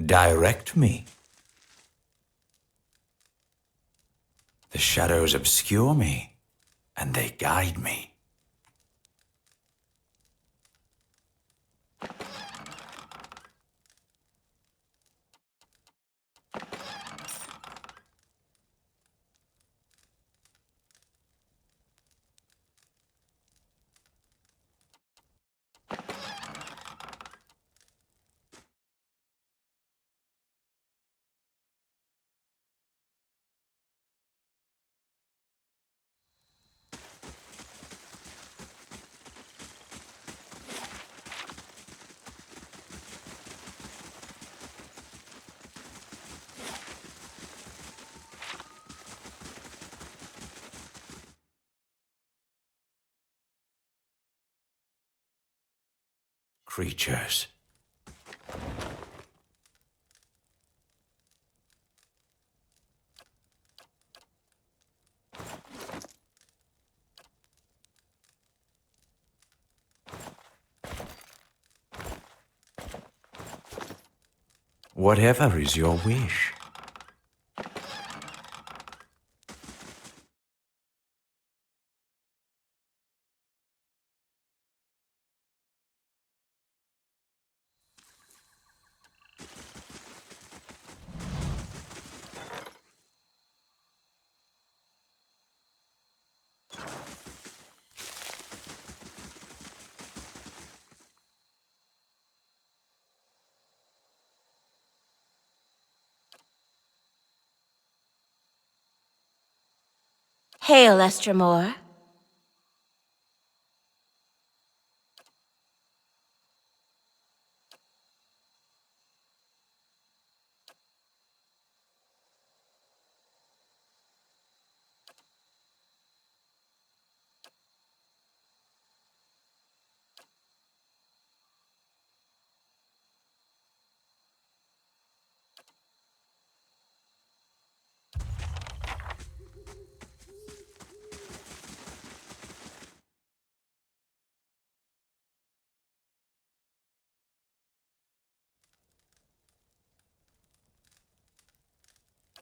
Direct me. The shadows obscure me, and they guide me. Creatures. Whatever is your wish. Hail, Estramore.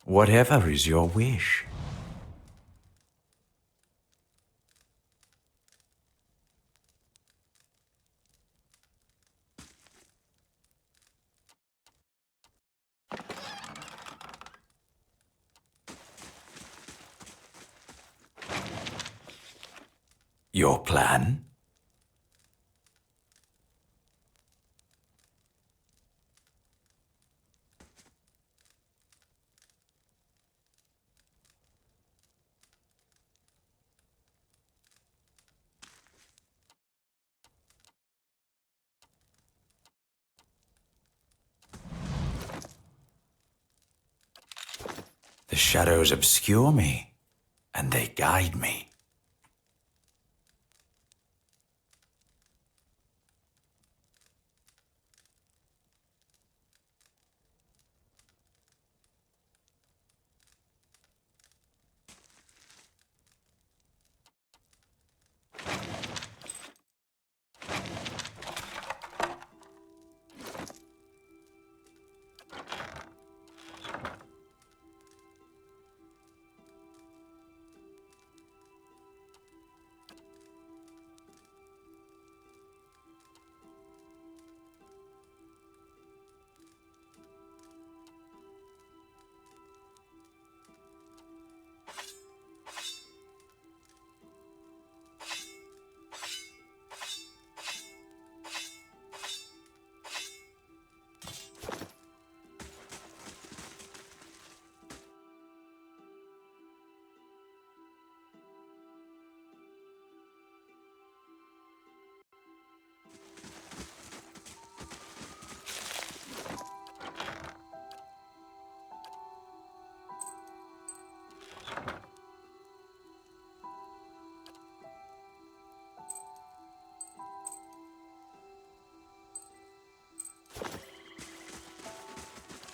Whatever is your wish. Your plan? The shadows obscure me, and they guide me.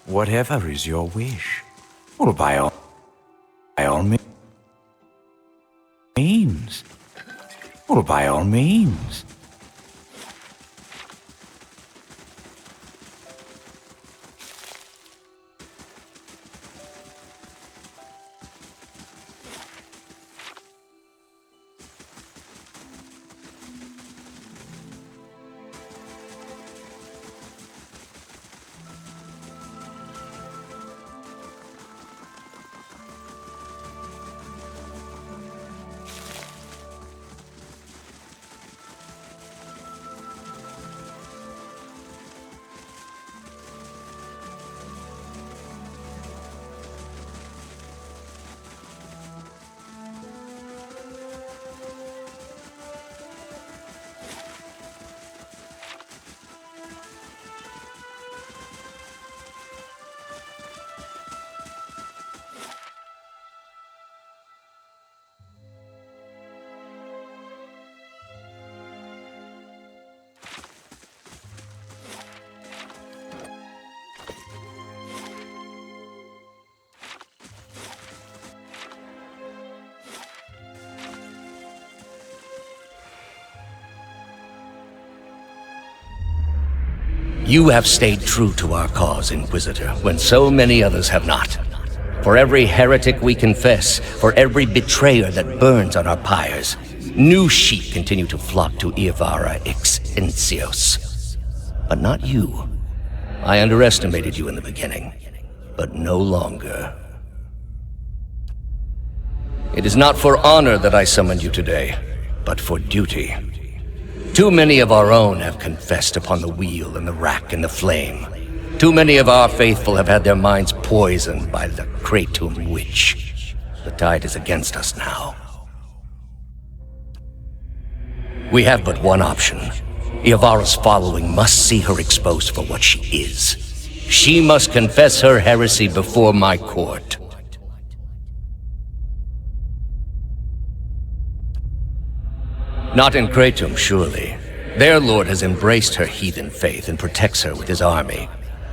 Whatever is your wish. Well, by all means. Well, by all means. You have stayed true to our cause, Inquisitor, when so many others have not. For every heretic we confess, for every betrayer that burns on our pyres, new sheep continue to flock to Iavara ex Incios. But not you. I underestimated you in the beginning, but no longer. It is not for honor that I summoned you today, but for duty. Too many of our own have confessed upon the wheel and the rack and the flame. Too many of our faithful have had their minds poisoned by the Kratom witch. The tide is against us now. We have but one option. Iavara's following must see her exposed for what she is. She must confess her heresy before my court. Not in Kratom, surely. Their lord has embraced her heathen faith and protects her with his army.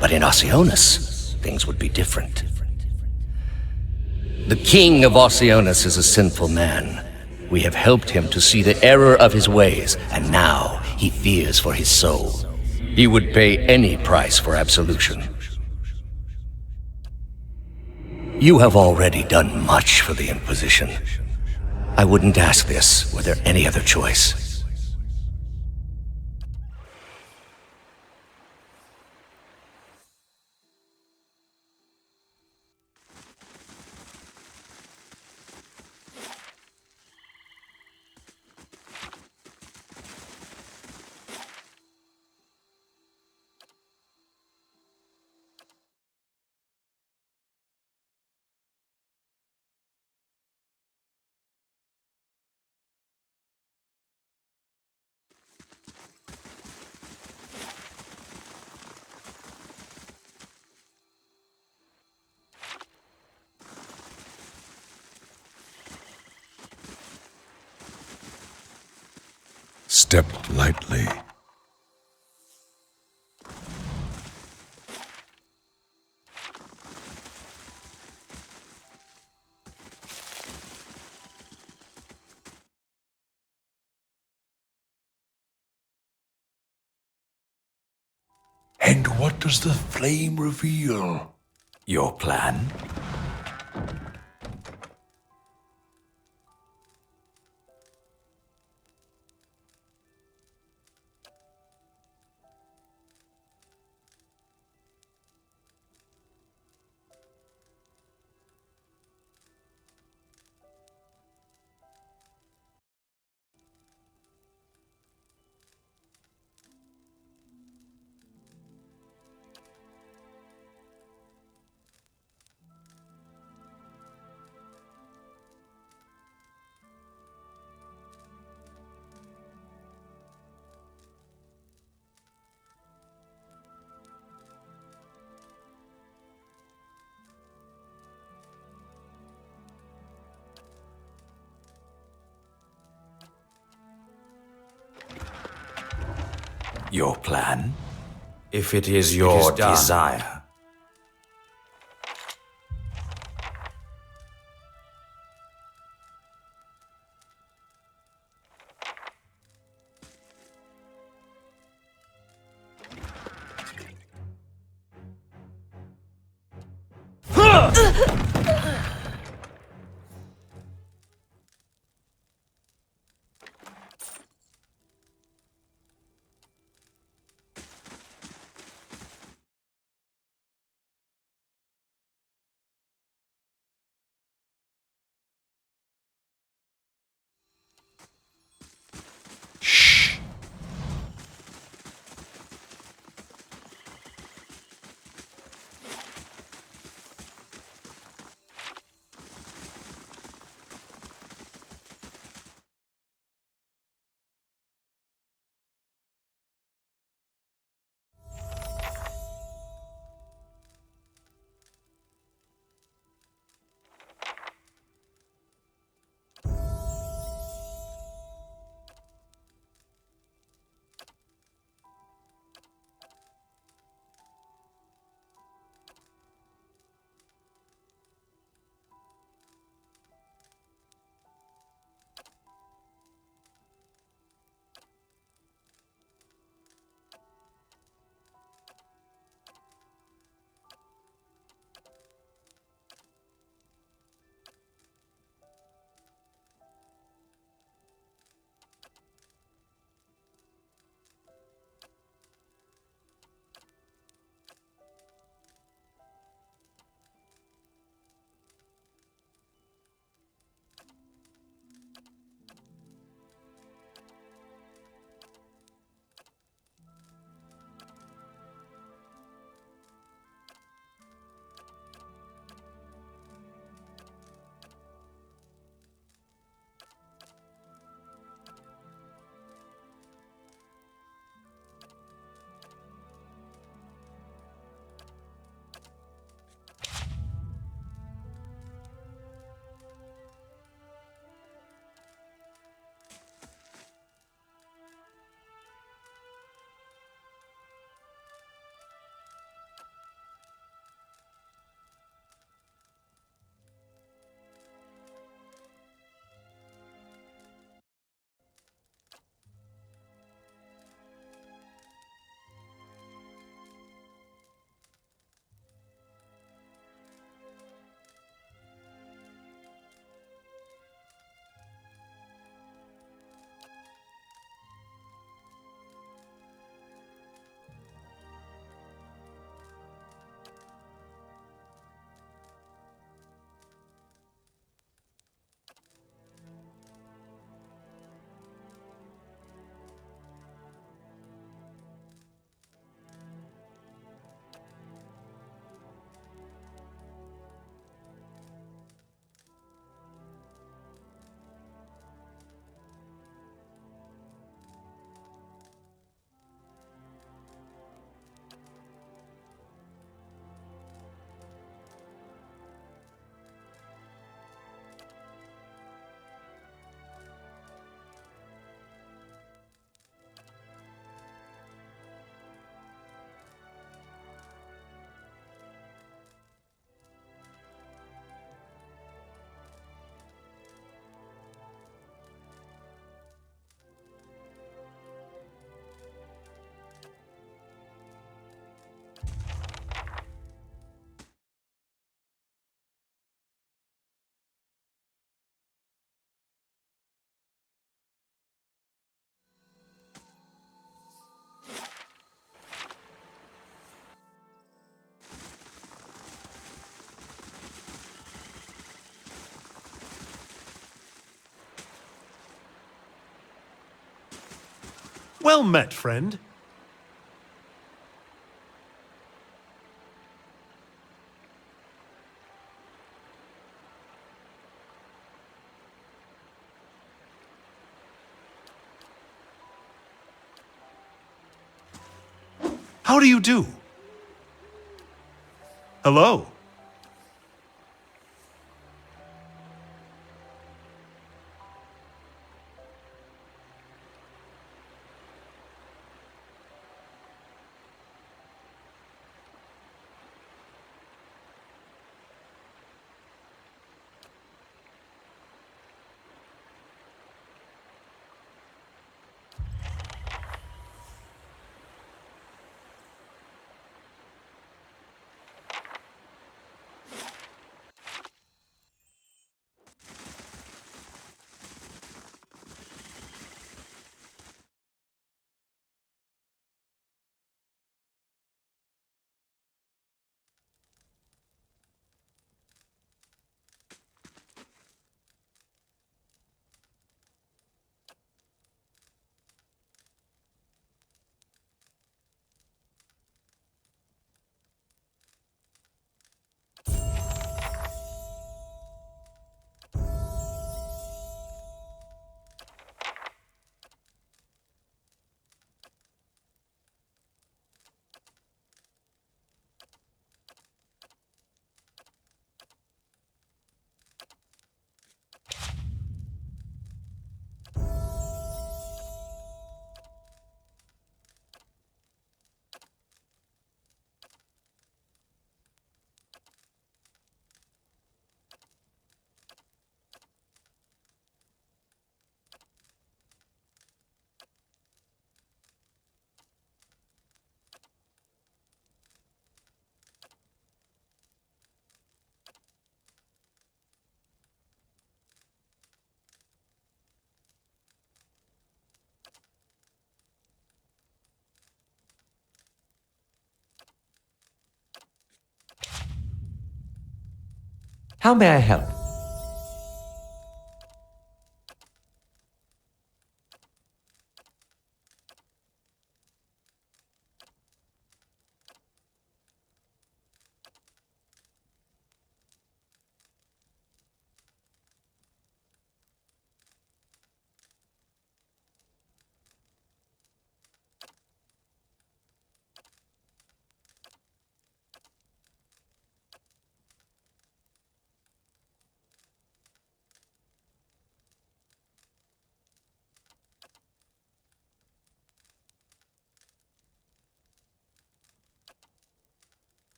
But in Oceanus, things would be different. The king of Oceanus is a sinful man. We have helped him to see the error of his ways, and now he fears for his soul. He would pay any price for absolution. You have already done much for the Inquisition. I wouldn't ask this were there any other choice. Step lightly. And what does the flame reveal? Your plan? Your plan? If it is your desire. Well met, friend. How do you do? Hello. How may I help?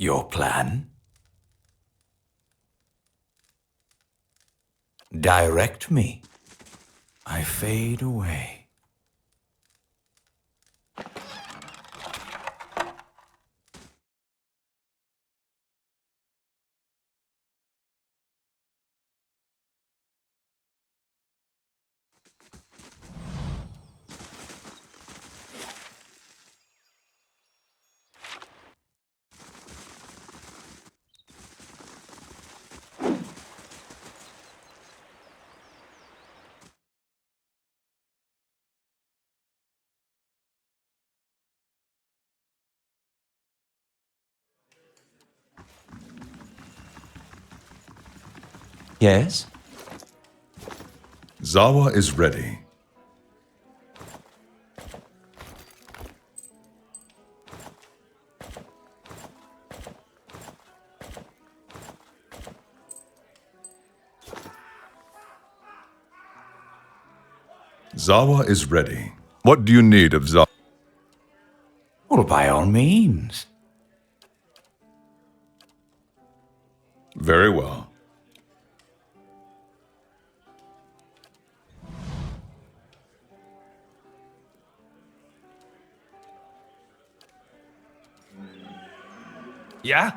Your plan? Direct me. I fade away. Yes? Zawa is ready. Zawa is ready. What do you need of Zawa? Well, by all means. Very well. Yeah?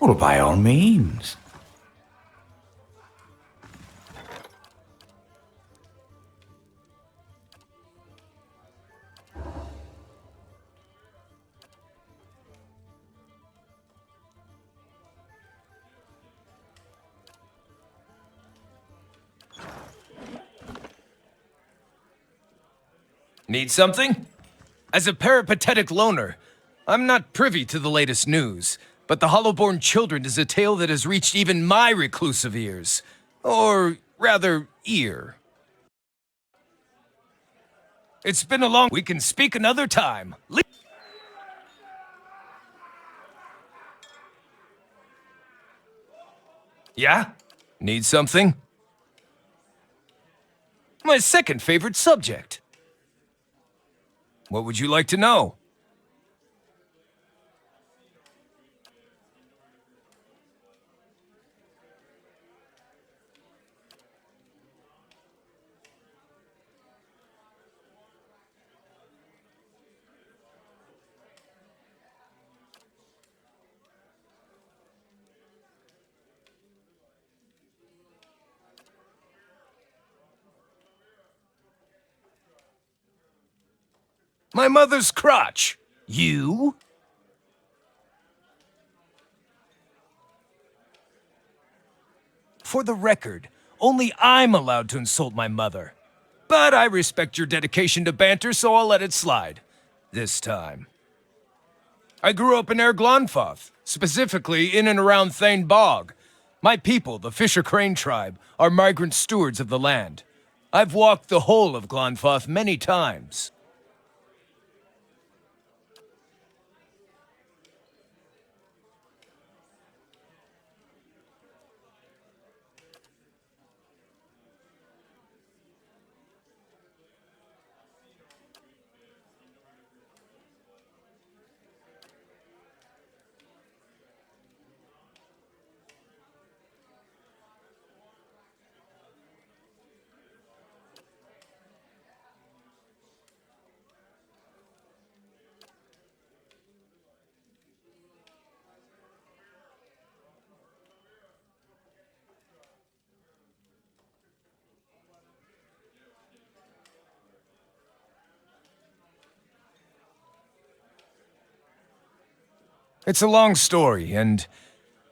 Well, by all means. Need something? As a peripatetic loner, I'm not privy to the latest news, but the Hollowborn Children is a tale that has reached even my reclusive ears. Or, rather, ear. It's been a long... We can speak another time. Yeah? Need something? My second favorite subject. What would you like to know? My mother's crotch. You? For the record, only I'm allowed to insult my mother. But I respect your dedication to banter, so I'll let it slide. this time. I grew up in Glonfoth, specifically in and around Thane Bog. My people, the Fisher Crane tribe, are migrant stewards of the land. I've walked the whole of Glonfoth many times. It's a long story, and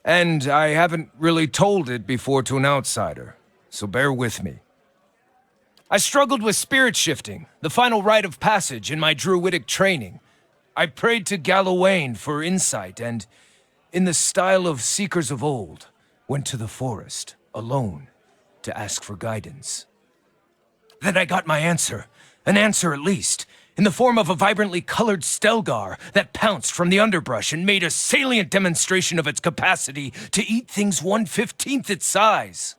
I haven't really told it before to an outsider, so bear with me. I struggled with spirit shifting, the final rite of passage in my druidic training. I prayed to Galawain for insight, and, in the style of seekers of old, went to the forest, alone, to ask for guidance. Then I got my answer, an answer at least, in the form of a vibrantly colored Stelgar that pounced from the underbrush and made a salient demonstration of its capacity to eat things 1/15th its size.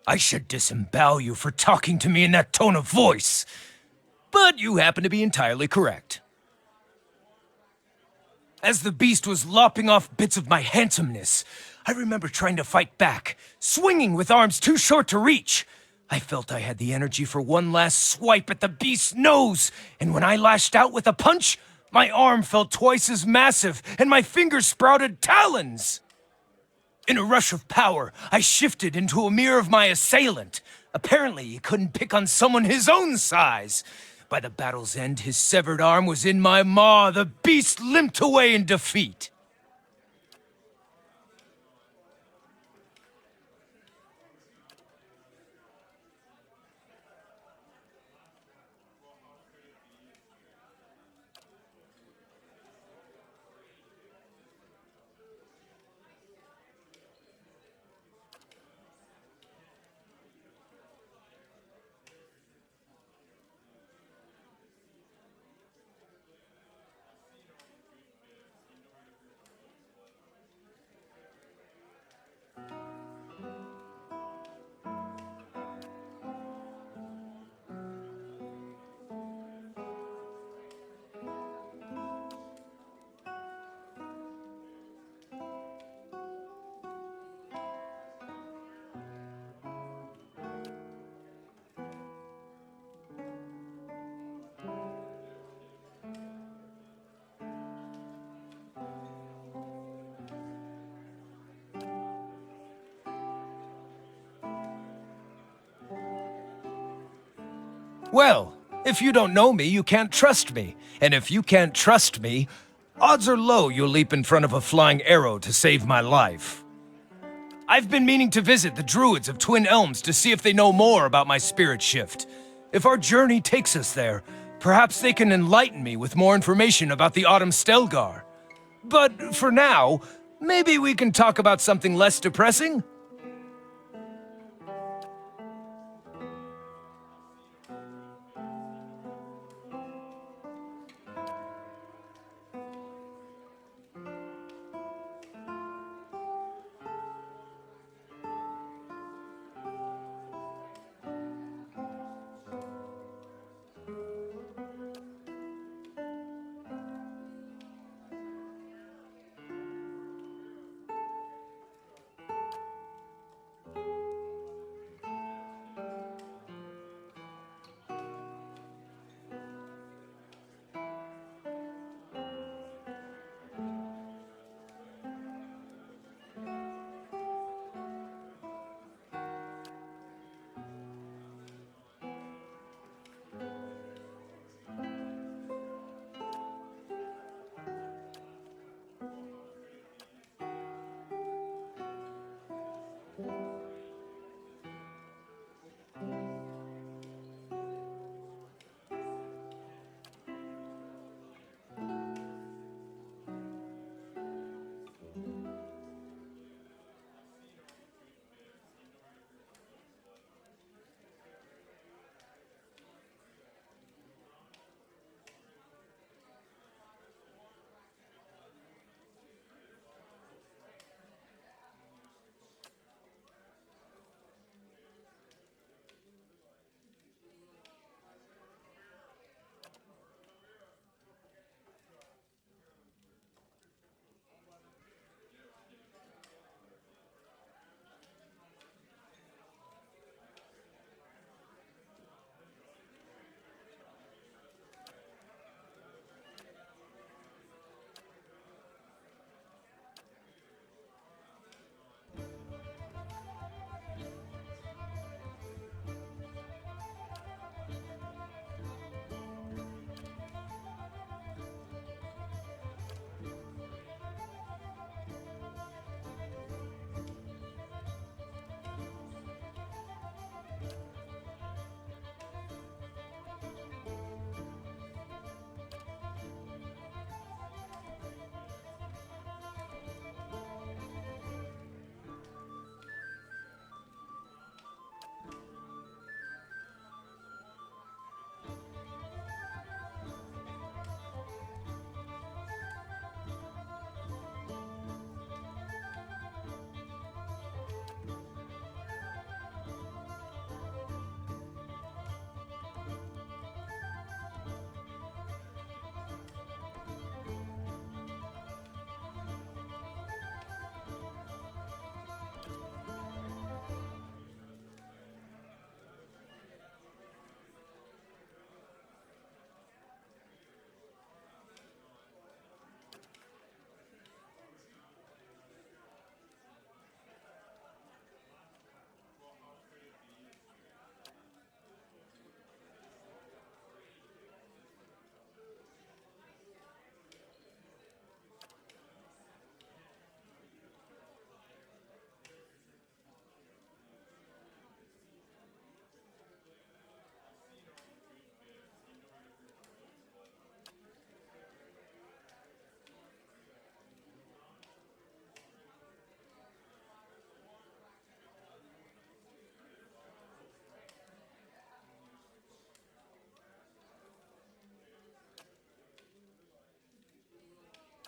I should disembowel you for talking to me in that tone of voice, but you happen to be entirely correct. As the beast was lopping off bits of my handsomeness, I remember trying to fight back, swinging with arms too short to reach. I felt I had the energy for one last swipe at the beast's nose, and when I lashed out with a punch, my arm felt twice as massive, and my fingers sprouted talons. In a rush of power, I shifted into a mirror of my assailant. Apparently, he couldn't pick on someone his own size. By the battle's end, his severed arm was in my maw. The beast limped away in defeat. Well, if you don't know me, you can't trust me. And if you can't trust me, odds are low you'll leap in front of a flying arrow to save my life. I've been meaning to visit the Druids of Twin Elms to see if they know more about my spirit shift. If our journey takes us there, perhaps they can enlighten me with more information about the Autumn Stelgar. But for now, maybe we can talk about something less depressing?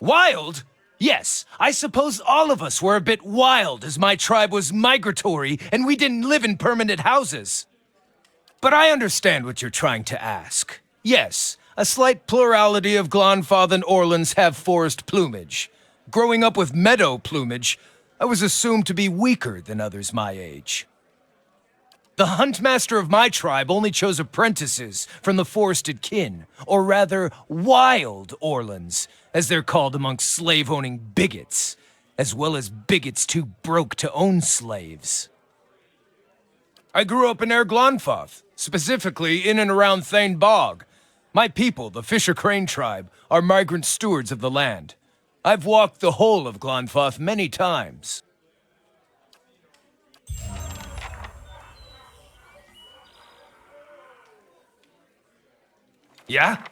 Wild? Yes, I suppose all of us were a bit wild as my tribe was migratory and we didn't live in permanent houses. But I understand what you're trying to ask. Yes, a slight plurality of Glonfoth and Orlands have forest plumage. Growing up with meadow plumage, I was assumed to be weaker than others my age. The huntmaster of my tribe only chose apprentices from the forested kin, or rather, wild Orlands, as they're called amongst slave-owning bigots, as well as bigots too broke to own slaves. I grew up in Glonfoth, specifically in and around Thane Bog. My people, the Fisher Crane tribe, are migrant stewards of the land. I've walked the whole of Glonfoth many times. Yeah?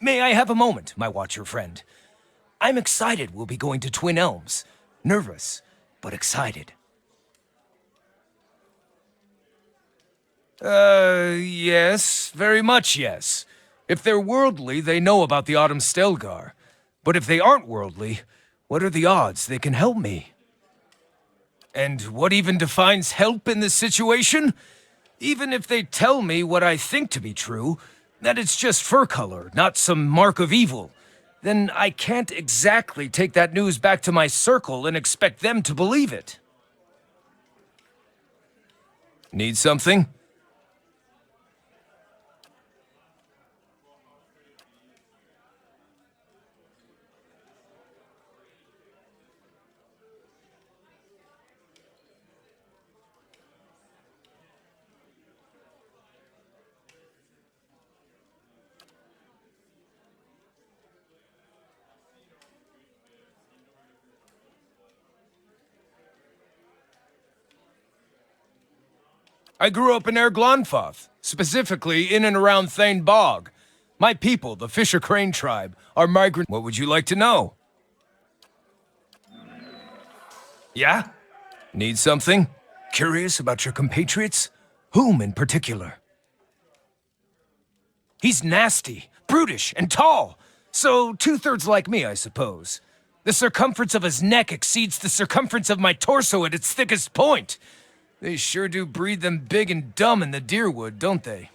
May I have a moment, my watcher friend? I'm excited we'll be going to Twin Elms. Nervous, but excited. Yes. Very much yes. If they're worldly, they know about the Autumn Stelgar. But if they aren't worldly, what are the odds they can help me? And what even defines help in this situation? Even if they tell me what I think to be true, that it's just fur color, not some mark of evil, then I can't exactly take that news back to my circle and expect them to believe it. Need something? I grew up in Glonfoth, specifically in and around Thane Bog. My people, the Fisher Crane tribe, are migrant. What would you like to know? Yeah? Need something? Curious about your compatriots? Whom in particular? He's nasty, brutish, and tall. So two-thirds like me, I suppose. The circumference of his neck exceeds the circumference of my torso at its thickest point. They sure do breed them big and dumb in the Deerwood, don't they?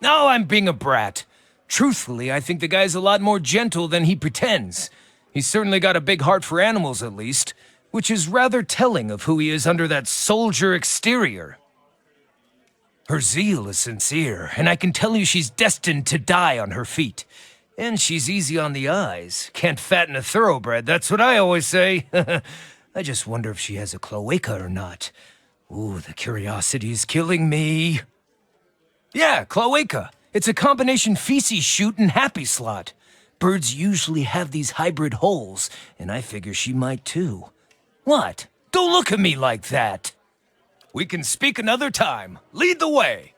No, I'm being a brat. Truthfully, I think the guy's a lot more gentle than he pretends. He's certainly got a big heart for animals, at least, which is rather telling of who he is under that soldier exterior. Her zeal is sincere, and I can tell you she's destined to die on her feet. And she's easy on the eyes. Can't fatten a thoroughbred, that's what I always say. I just wonder if she has a cloaca or not. Ooh, the curiosity is killing me. Yeah, cloaca. It's a combination feces chute and happy slot. Birds usually have these hybrid holes, and I figure she might too. What? Don't look at me like that. We can speak another time. Lead the way.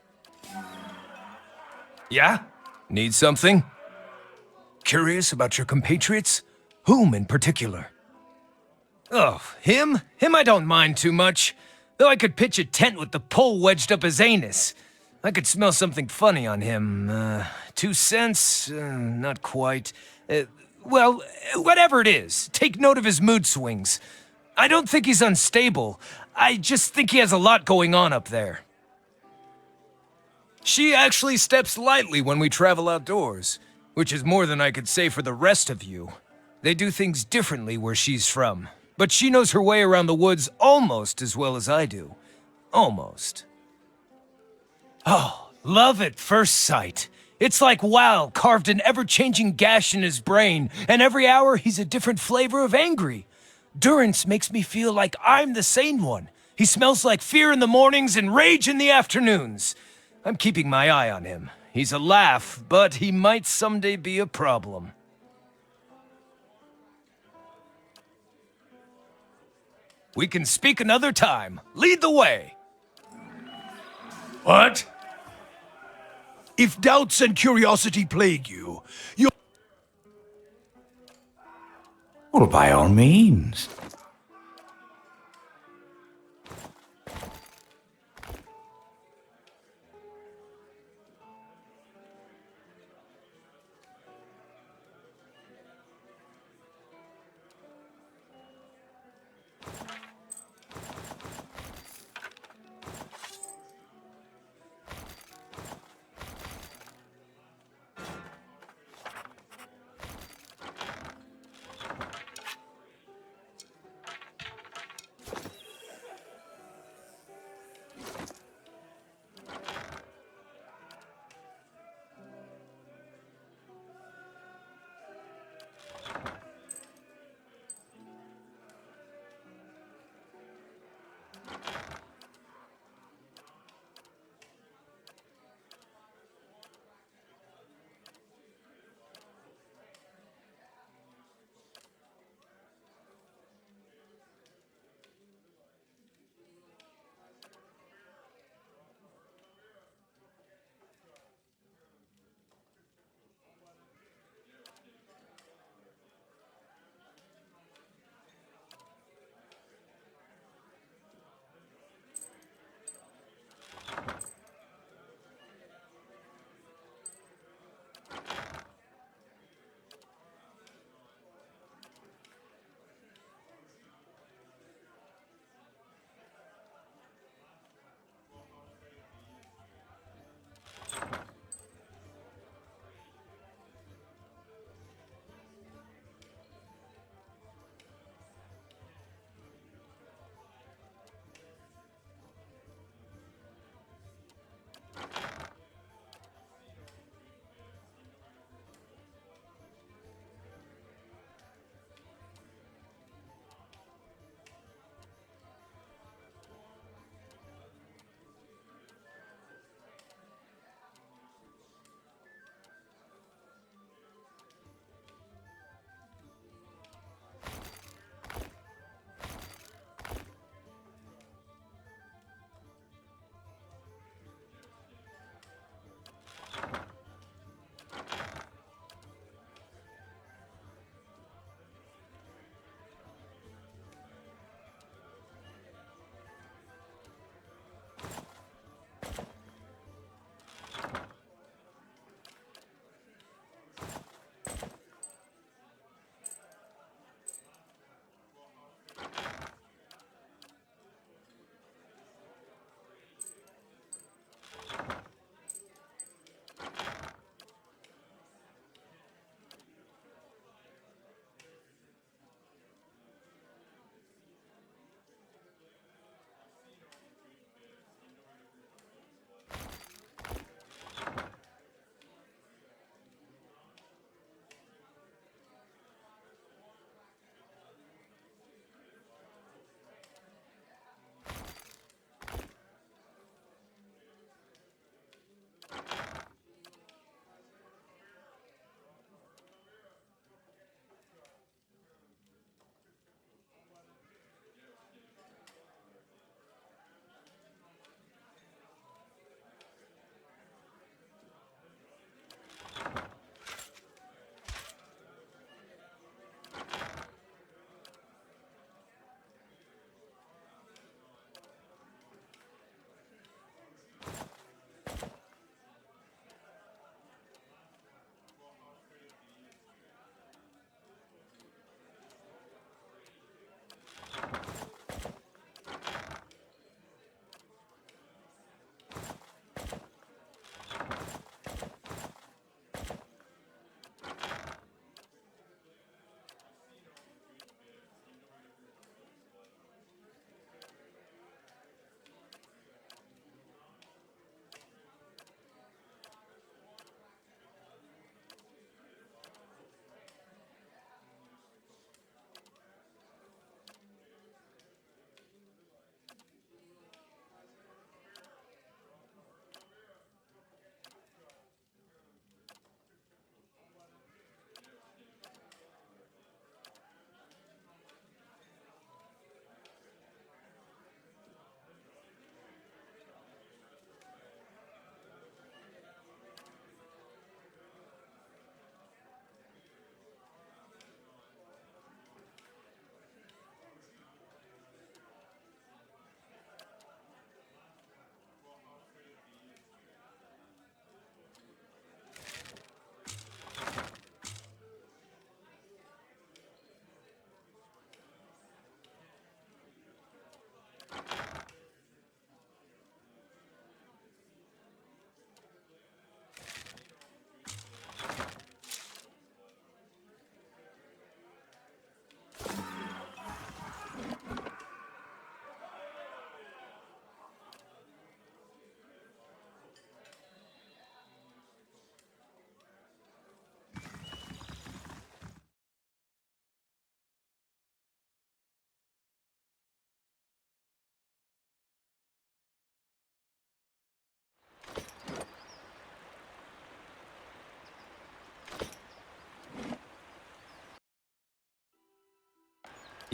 Yeah? Need something? Curious about your compatriots? Whom in particular? Oh, him? Him I don't mind too much. Though I could pitch a tent with the pole wedged up his anus. I could smell something funny on him. 2 cents? Not quite. Well, whatever it is, take note of his mood swings. I don't think he's unstable. I just think he has a lot going on up there. She actually steps lightly when we travel outdoors, which is more than I could say for the rest of you. They do things differently where she's from. But she knows her way around the woods almost as well as I do. Almost. Oh, love at first sight. It's like Wow carved an ever-changing gash in his brain, and every hour he's a different flavor of angry. Durance makes me feel like I'm the sane one. He smells like fear in the mornings and rage in the afternoons. I'm keeping my eye on him. He's a laugh, but he might someday be a problem. We can speak another time. Lead the way. What? If doubts and curiosity plague you, Well, by all means.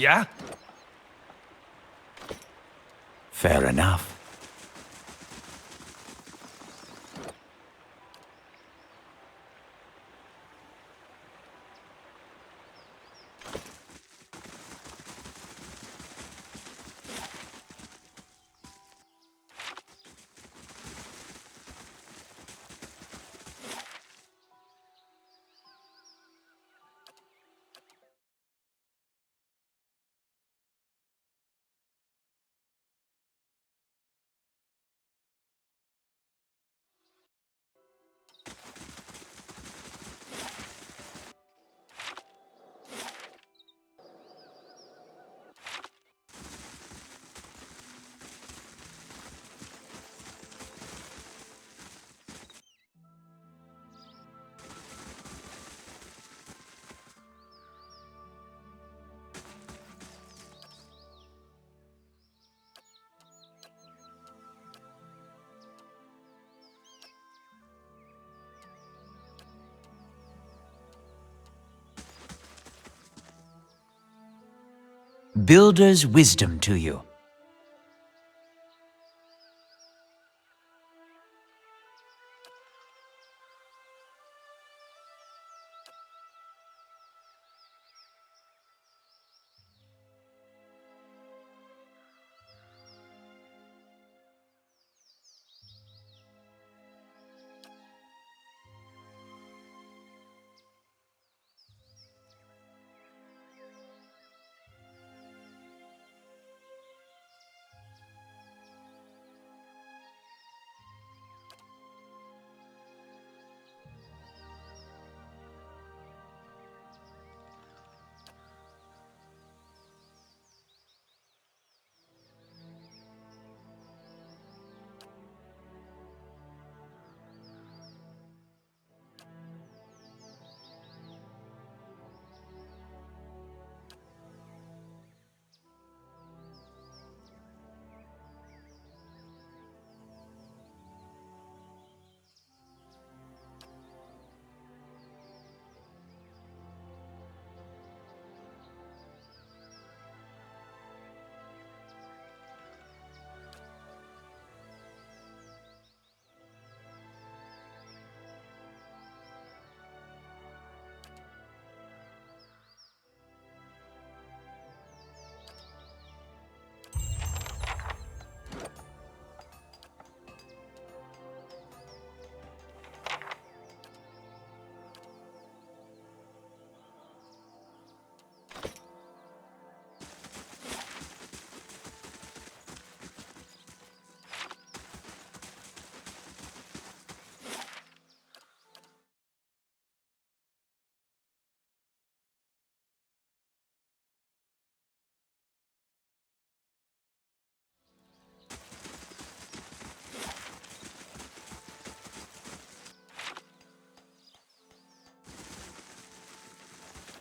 Yeah? Fair enough. Builder's wisdom to you.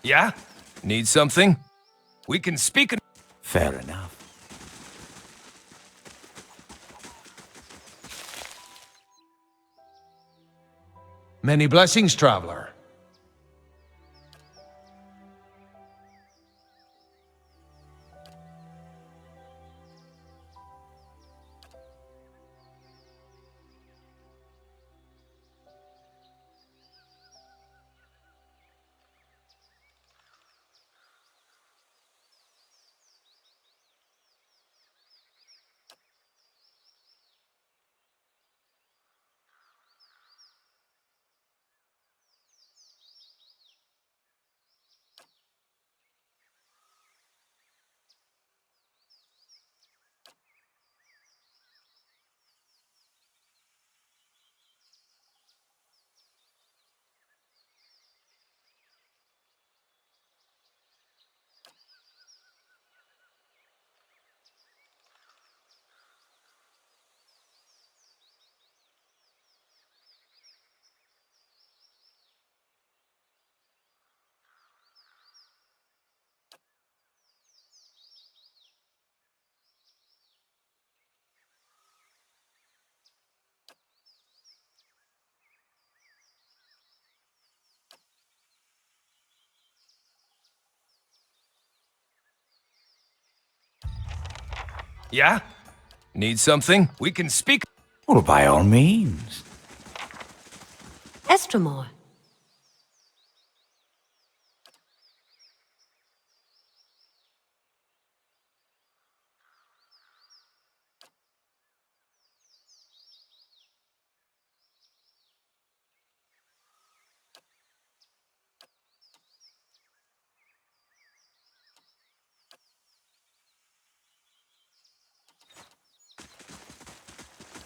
Yeah? Need something? We can speak. Fair enough. Many blessings, traveler. Yeah? Need something? We can speak. Well, by all means. Estremor.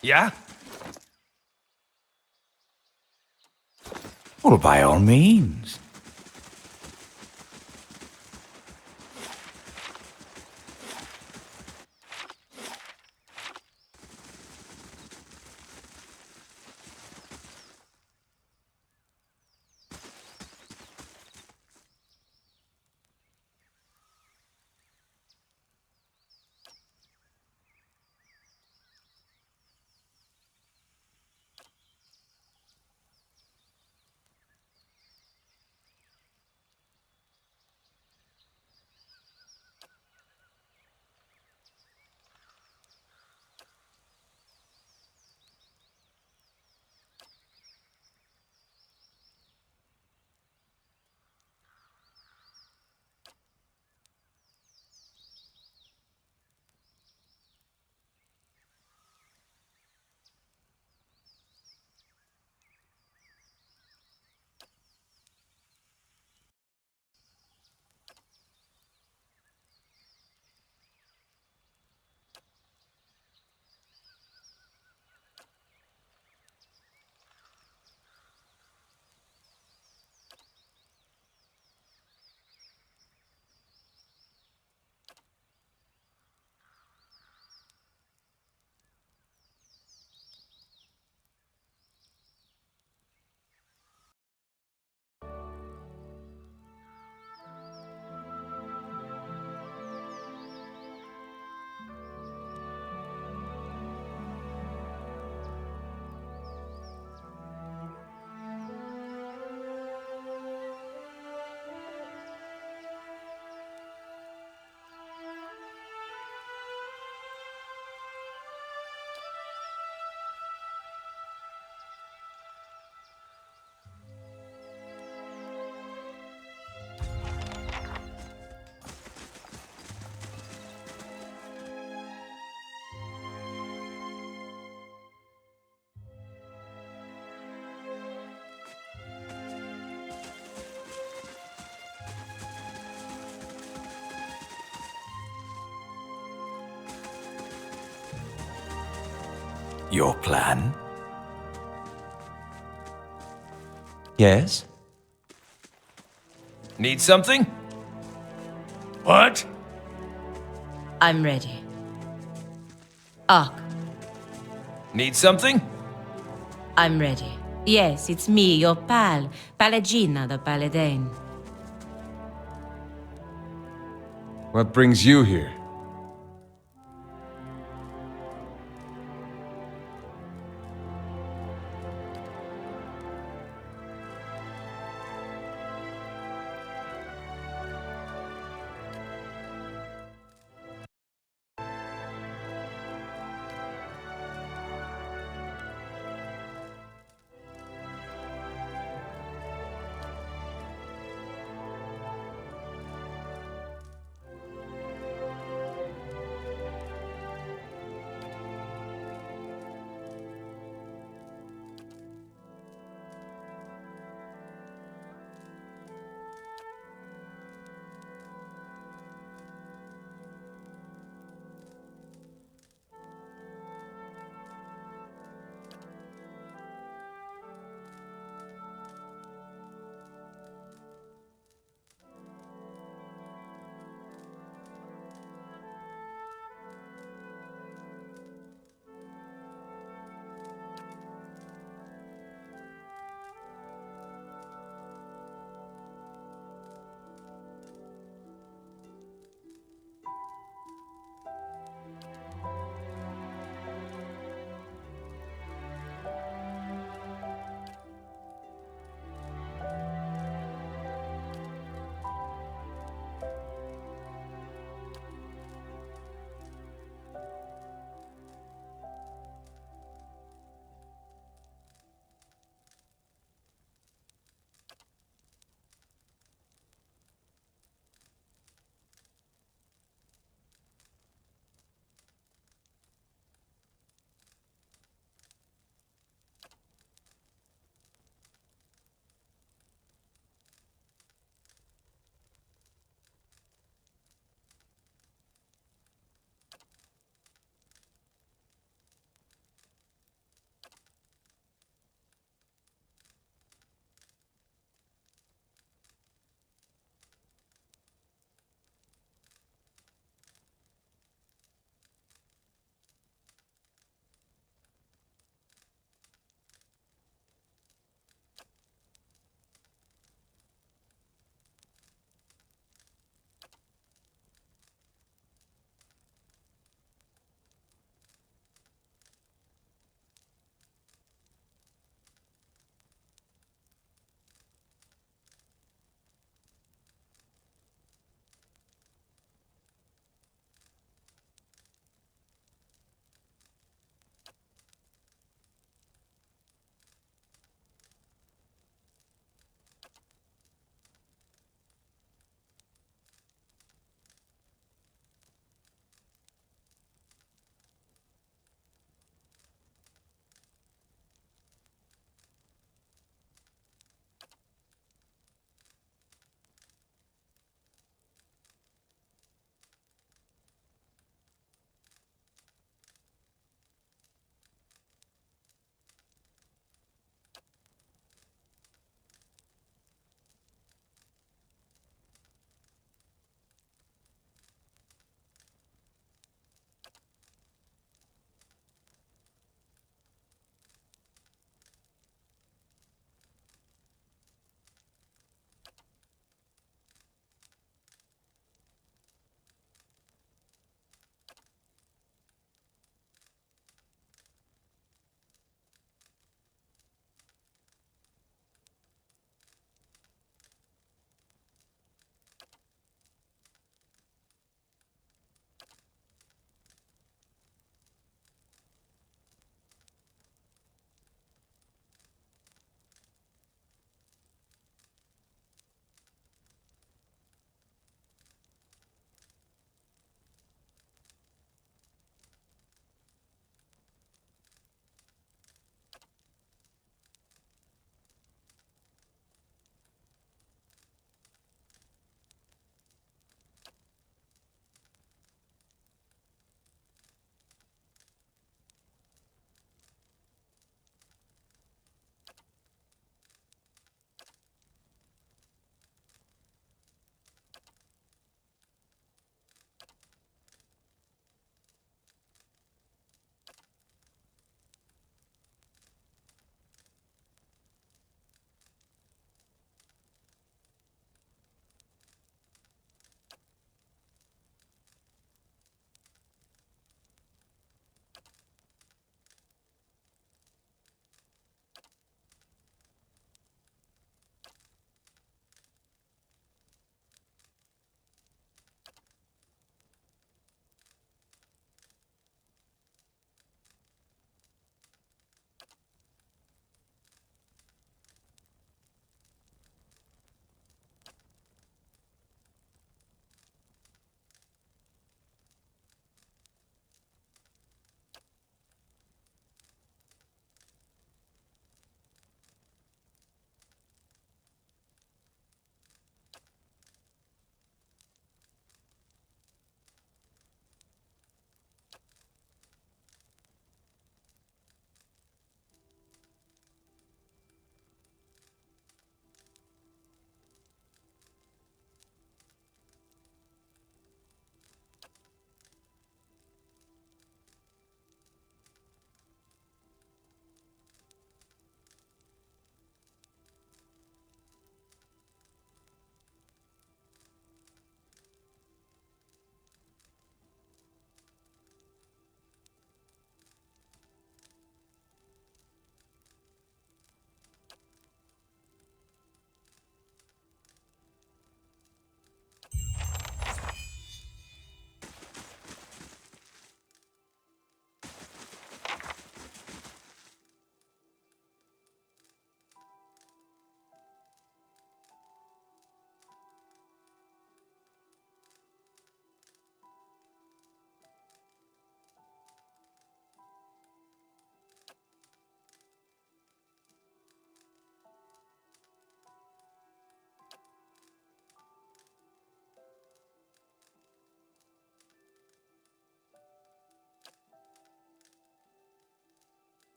Yeah? Well, by all means. Your plan? Yes? Need something? What? I'm ready. Ark, Need something? I'm ready. Yes, it's me, your pal, Palagina the Paladin. What brings you here?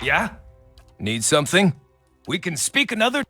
Yeah? Need something? We can speak another...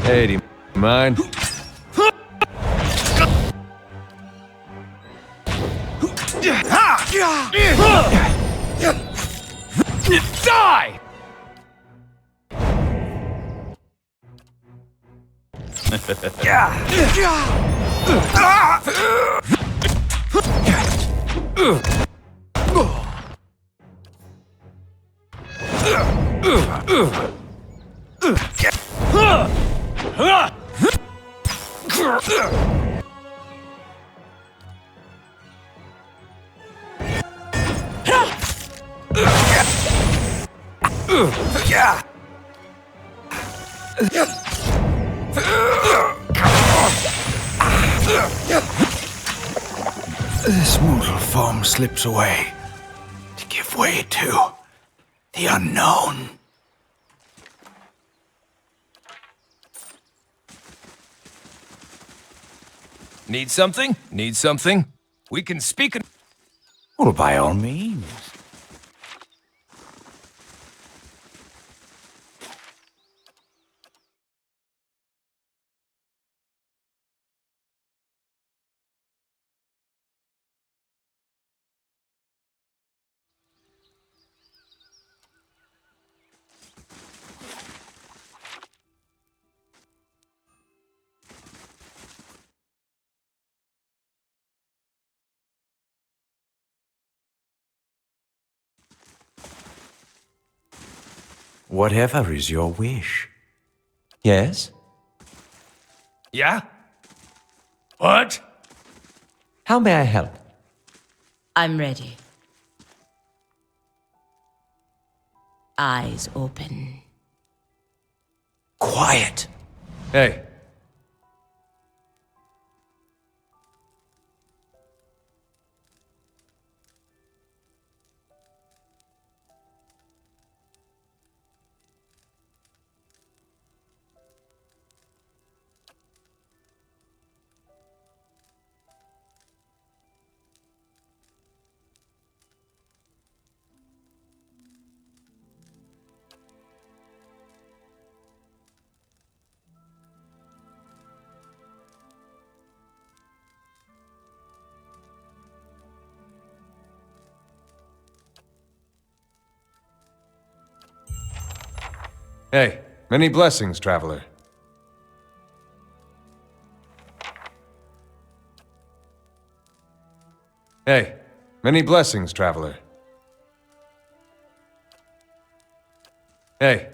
Hey, do you mind? Die! This mortal form slips away to give way to the unknown. Need something? Need something? We can speak... Well, by all means. Whatever is your wish. Yes? Yeah? What? How may I help? I'm ready. Eyes open. Quiet. Hey. Hey, many blessings, traveler. Hey, many blessings, traveler. Hey.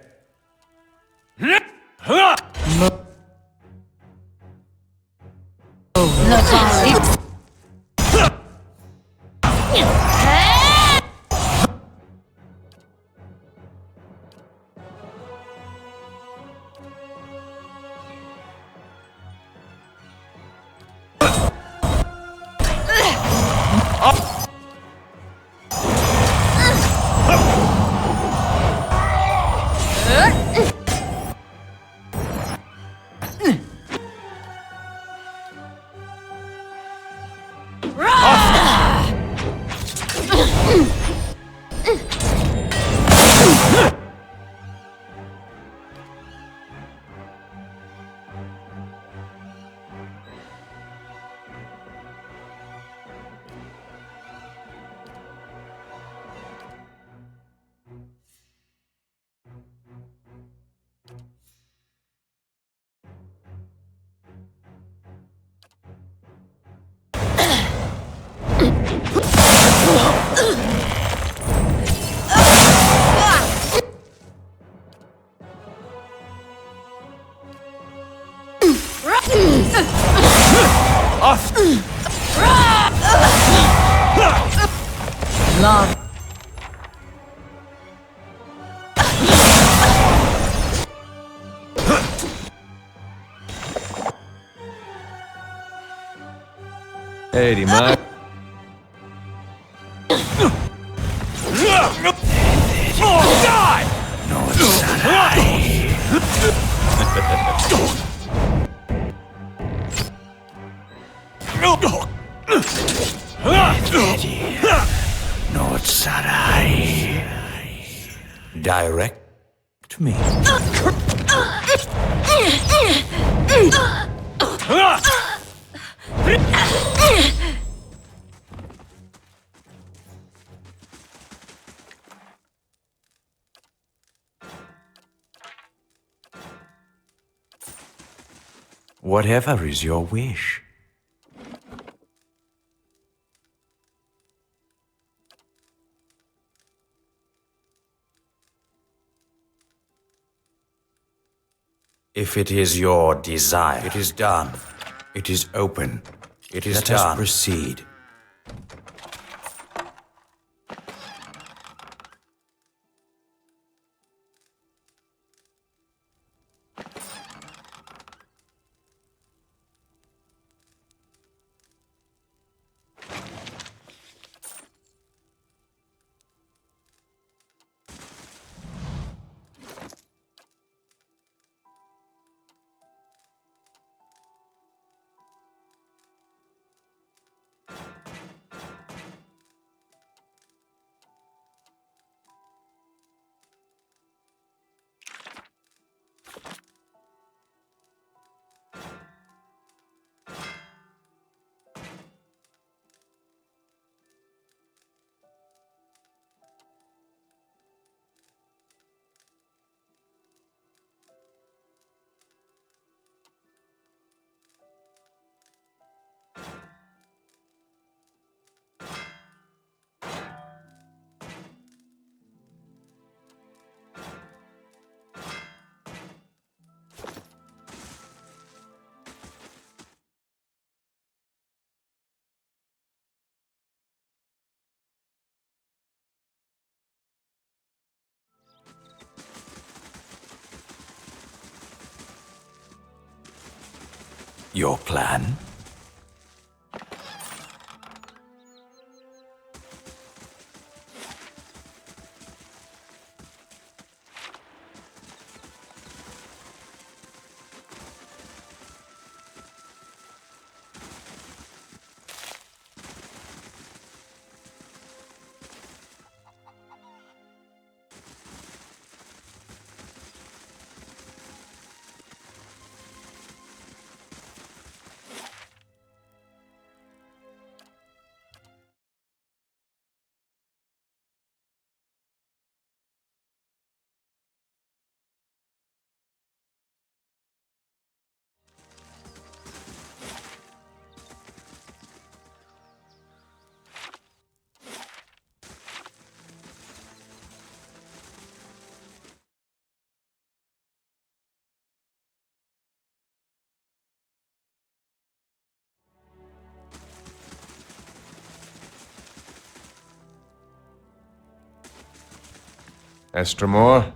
Love. Hey, do you mind? Not Sarai. Direct me. Whatever is your wish. If it is your desire, it is done. It is open. It is done. Let us proceed. Your plan? Estremor?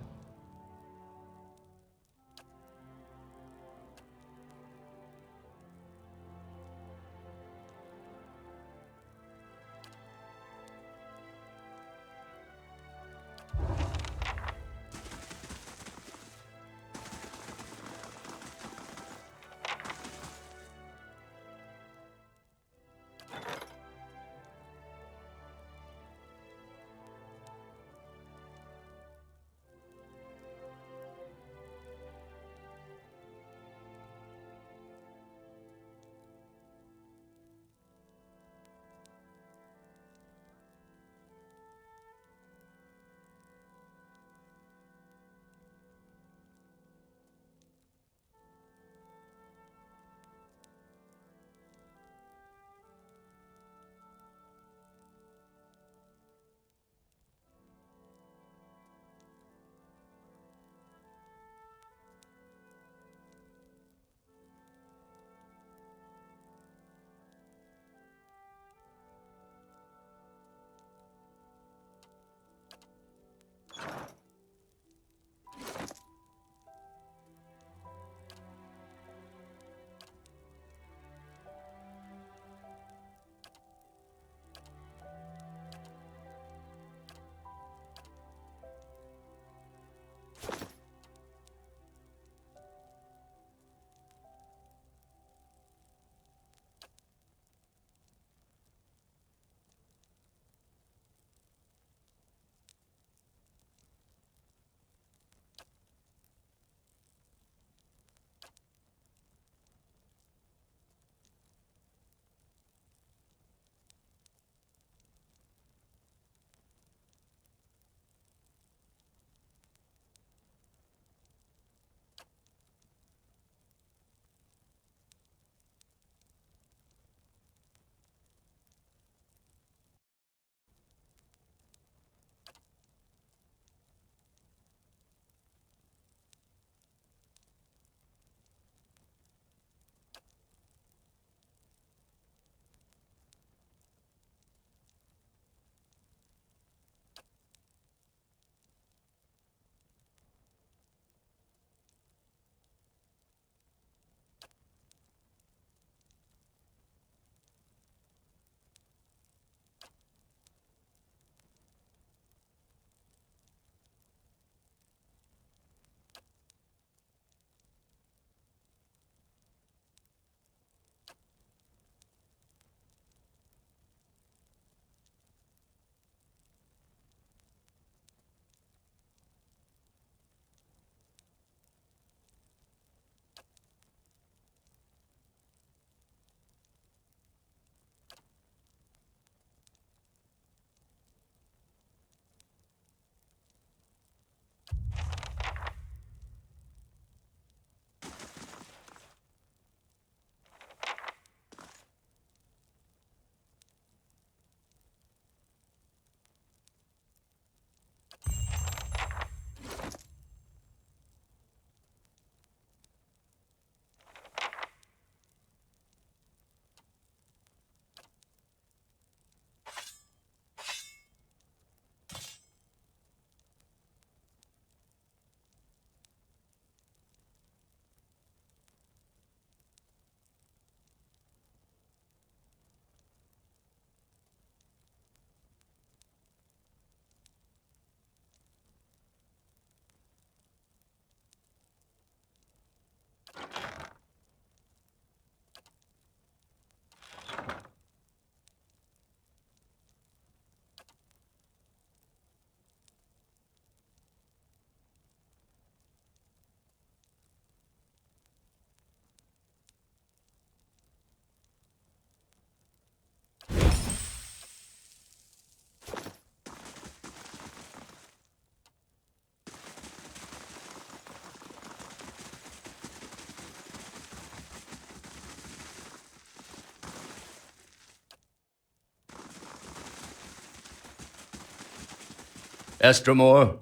Estremor?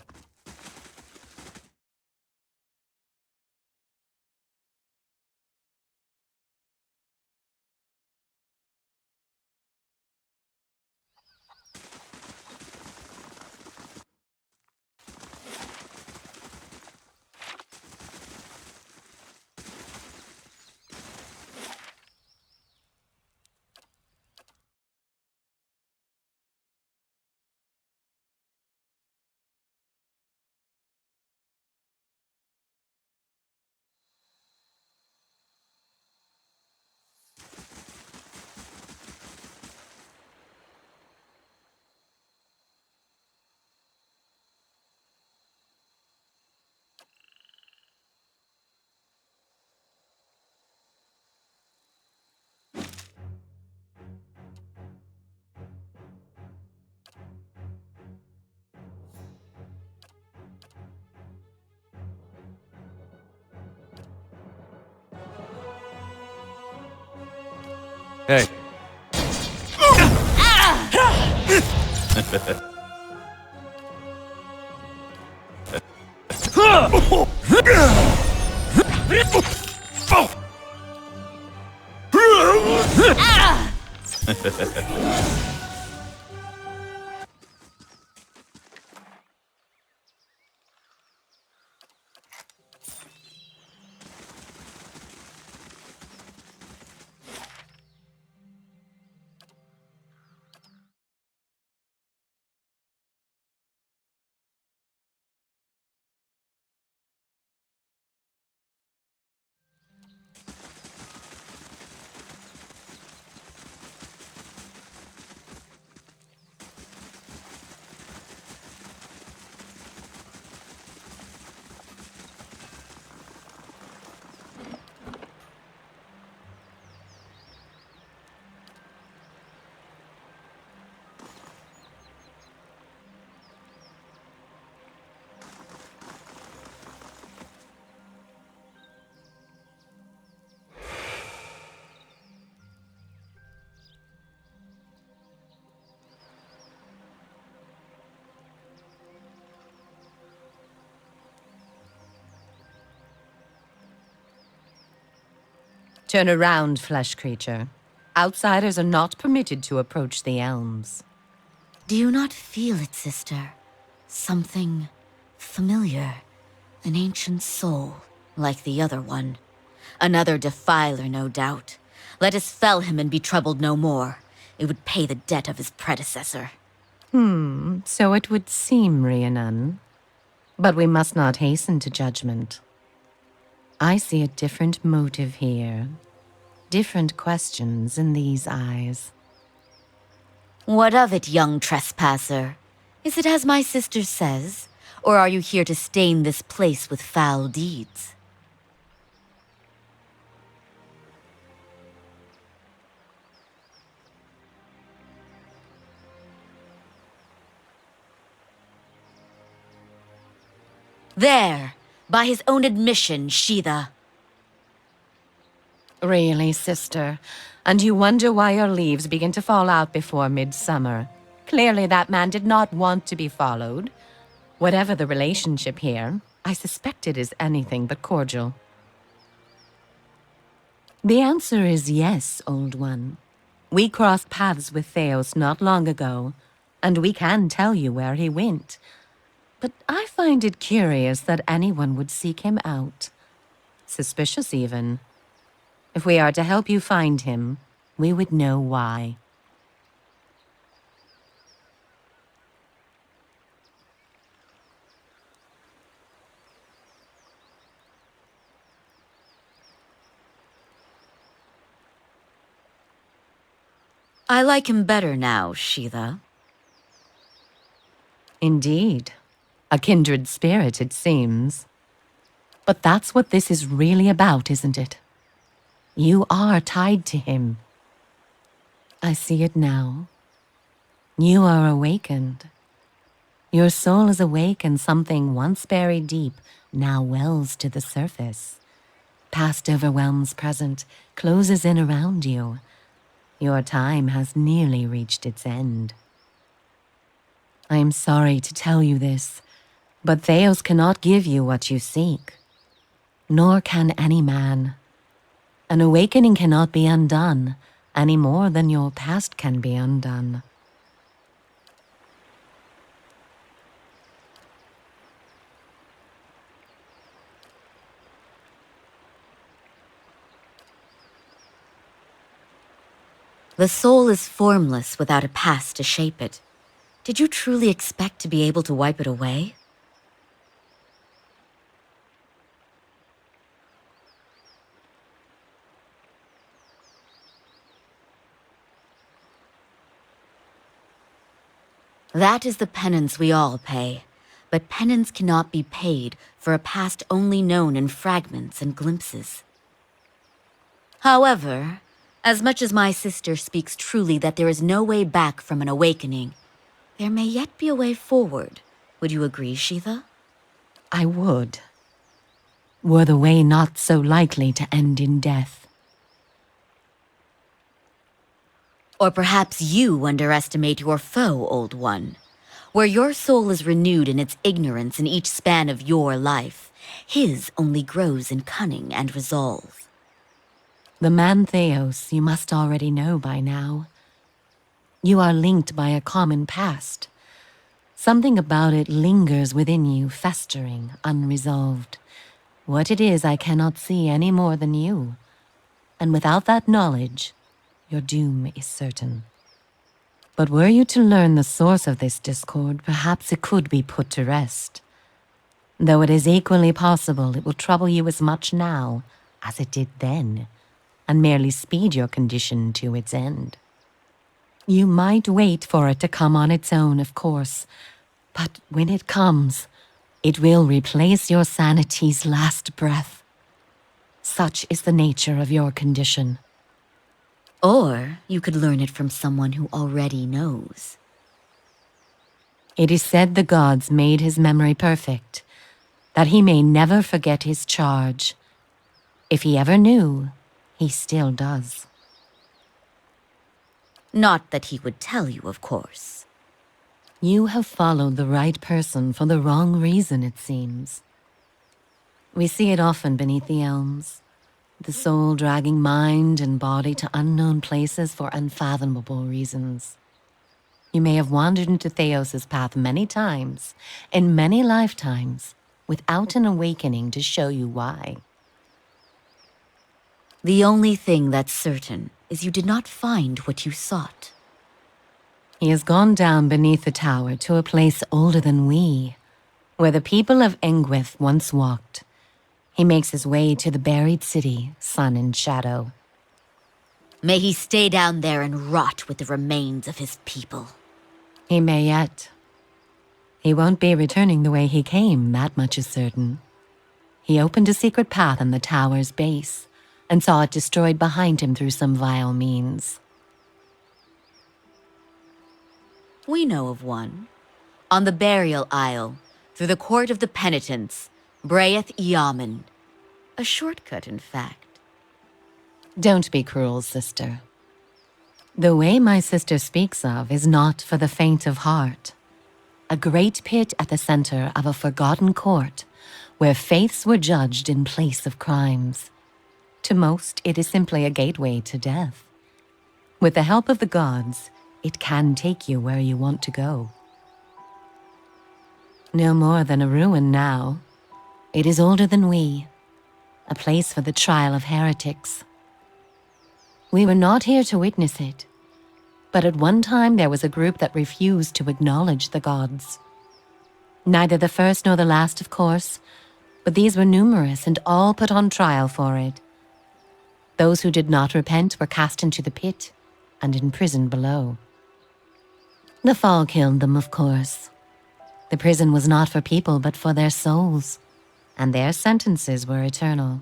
Hey. Turn around, flesh creature. Outsiders are not permitted to approach the elms. Do you not feel it, sister? Something familiar. An ancient soul, like the other one. Another defiler, no doubt. Let us fell him and be troubled no more. It would pay the debt of his predecessor. So it would seem, Rhiannon. But we must not hasten to judgment. I see a different motive here. Different questions in these eyes. What of it, young trespasser? Is it as my sister says? Or are you here to stain this place with foul deeds? There, by his own admission, Sheetha. Really, sister? And you wonder why your leaves begin to fall out before midsummer. Clearly that man did not want to be followed. Whatever the relationship here, I suspect it is anything but cordial. The answer is yes, old one. We crossed paths with Theos not long ago, and we can tell you where he went. But I find it curious that anyone would seek him out. Suspicious, even. If we are to help you find him, we would know why. I like him better now, Sheetha. Indeed. A kindred spirit, it seems. But that's what this is really about, isn't it? You are tied to him. I see it now. You are awakened. Your soul is awake, and something once buried deep now wells to the surface. Past overwhelms present, closes in around you. Your time has nearly reached its end. I am sorry to tell you this, but Theos cannot give you what you seek. Nor can any man. An awakening cannot be undone, any more than your past can be undone. The soul is formless without a past to shape it. Did you truly expect to be able to wipe it away? That is the penance we all pay. But penance cannot be paid for a past only known in fragments and glimpses. However, as much as my sister speaks truly that there is no way back from an awakening, there may yet be a way forward. Would you agree, Sheetha? I would. Were the way not so likely to end in death. Or perhaps you underestimate your foe, Old One. Where your soul is renewed in its ignorance in each span of your life, his only grows in cunning and resolve. The man Theos you must already know by now. You are linked by a common past. Something about it lingers within you, festering, unresolved. What it is I cannot see any more than you. And without that knowledge, your doom is certain. But were you to learn the source of this discord, perhaps it could be put to rest. Though it is equally possible it will trouble you as much now as it did then, and merely speed your condition to its end. You might wait for it to come on its own, of course, but when it comes, it will replace your sanity's last breath. Such is the nature of your condition. Or you could learn it from someone who already knows. It is said the gods made his memory perfect, that he may never forget his charge. If he ever knew, he still does. Not that he would tell you, of course. You have followed the right person for the wrong reason, it seems. We see it often beneath the elms. The soul dragging mind and body to unknown places for unfathomable reasons. You may have wandered into Theos' path many times, in many lifetimes, without an awakening to show you why. The only thing that's certain is you did not find what you sought. He has gone down beneath the tower to a place older than we, where the people of Engwith once walked. He makes his way to the buried city, sun and shadow. May he stay down there and rot with the remains of his people. He may yet. He won't be returning the way he came, that much is certain. He opened a secret path in the tower's base, and saw it destroyed behind him through some vile means. We know of one. On the burial isle, through the court of the penitents, Braeth Yaman. A shortcut, in fact. Don't be cruel, sister. The way my sister speaks of is not for the faint of heart. A great pit at the center of a forgotten court, where faiths were judged in place of crimes. To most, it is simply a gateway to death. With the help of the gods, it can take you where you want to go. No more than a ruin now. It is older than we, a place for the trial of heretics. We were not here to witness it, but at one time there was a group that refused to acknowledge the gods. Neither the first nor the last, of course, but these were numerous and all put on trial for it. Those who did not repent were cast into the pit and imprisoned below. The fall killed them, of course. The prison was not for people but for their souls, and their sentences were eternal.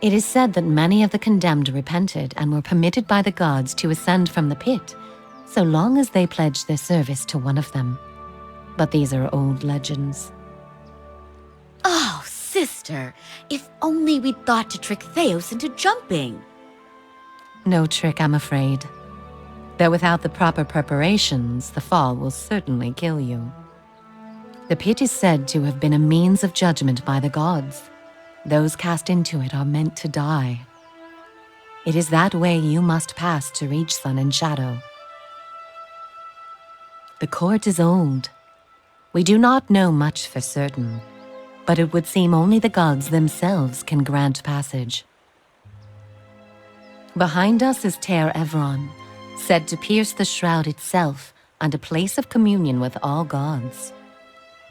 It is said that many of the condemned repented and were permitted by the gods to ascend from the pit, so long as they pledged their service to one of them. But these are old legends. Oh, sister, if only we'd thought to trick Theos into jumping. No trick, I'm afraid. Though without the proper preparations, the fall will certainly kill you. The pit is said to have been a means of judgment by the gods. Those cast into it are meant to die. It is that way you must pass to reach Sun and Shadow. The court is old. We do not know much for certain, but it would seem only the gods themselves can grant passage. Behind us is Ter Evron, said to pierce the shroud itself and a place of communion with all gods.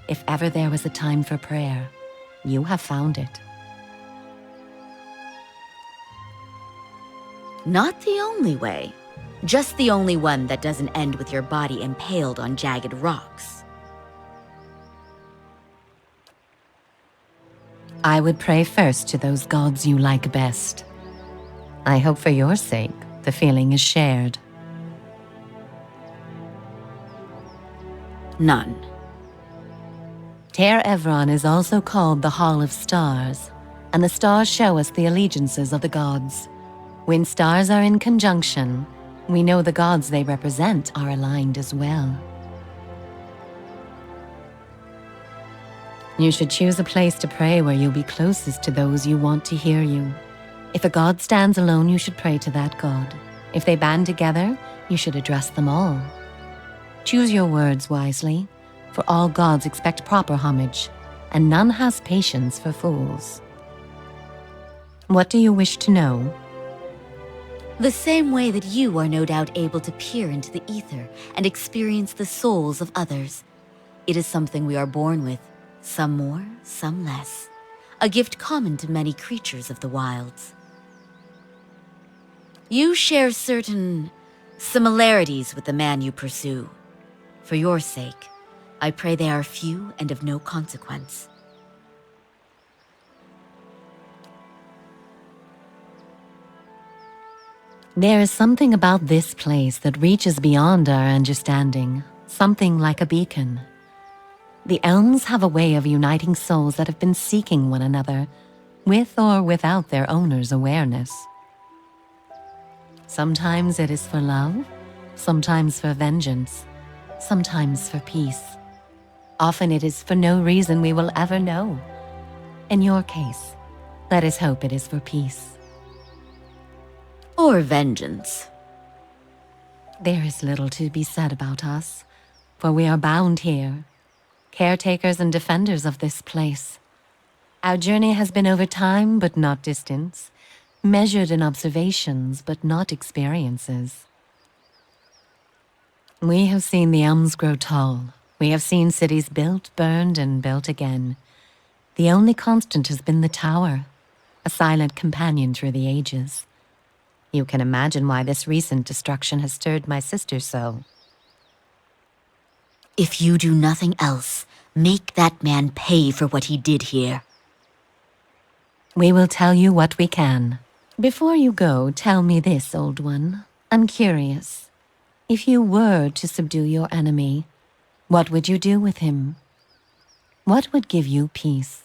If ever there was a time for prayer, you have found it. Not the only way. Just the only one that doesn't end with your body impaled on jagged rocks. I would pray first to those gods you like best. I hope for your sake, the feeling is shared. None. Ter Evron is also called the Hall of Stars, and the stars show us the allegiances of the gods. When stars are in conjunction, we know the gods they represent are aligned as well. You should choose a place to pray where you'll be closest to those you want to hear you. If a god stands alone, you should pray to that god. If they band together, you should address them all. Choose your words wisely, for all gods expect proper homage, and none has patience for fools. What do you wish to know? The same way that you are no doubt able to peer into the ether and experience the souls of others. It is something we are born with, some more, some less. A gift common to many creatures of the wilds. You share certain similarities with the man you pursue. For your sake, I pray they are few and of no consequence. There is something about this place that reaches beyond our understanding, something like a beacon. The elms have a way of uniting souls that have been seeking one another, with or without their owner's awareness. Sometimes it is for love, sometimes for vengeance, sometimes for peace. Often it is for no reason we will ever know. In your case, let us hope it is for peace. Or vengeance. There is little to be said about us, for we are bound here, caretakers and defenders of this place. Our journey has been over time but not distance, measured in observations but not experiences. We have seen the elms grow tall. We have seen cities built, burned, and built again. The only constant has been the tower, a silent companion through the ages. You can imagine why this recent destruction has stirred my sister so. If you do nothing else, make that man pay for what he did here. We will tell you what we can. Before you go, tell me this, old one. I'm curious. If you were to subdue your enemy, what would you do with him? What would give you peace?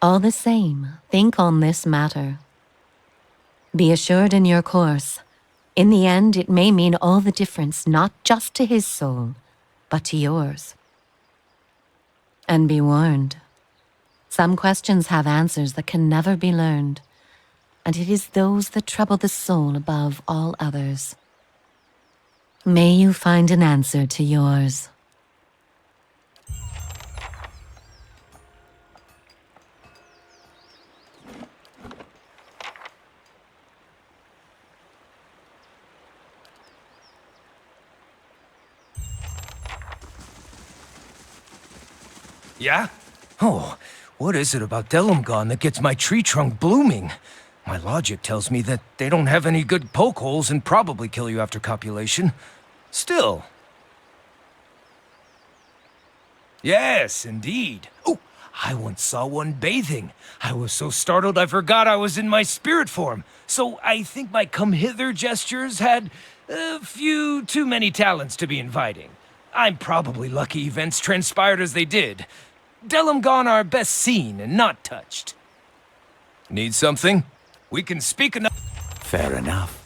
All the same, think on this matter. Be assured in your course. In the end, it may mean all the difference, not just to his soul, but to yours. And be warned. Some questions have answers that can never be learned, and it is those that trouble the soul above all others. May you find an answer to yours. Yeah? Oh, what is it about Delumgon that gets my tree trunk blooming? My logic tells me that they don't have any good poke holes and probably kill you after copulation. Still. Yes, indeed. Oh, I once saw one bathing. I was so startled I forgot I was in my spirit form. So I think my come-hither gestures had a few too many talents to be inviting. I'm probably lucky events transpired as they did. Delum Gone are best seen and not touched. Need something? We can speak enough. Fair enough.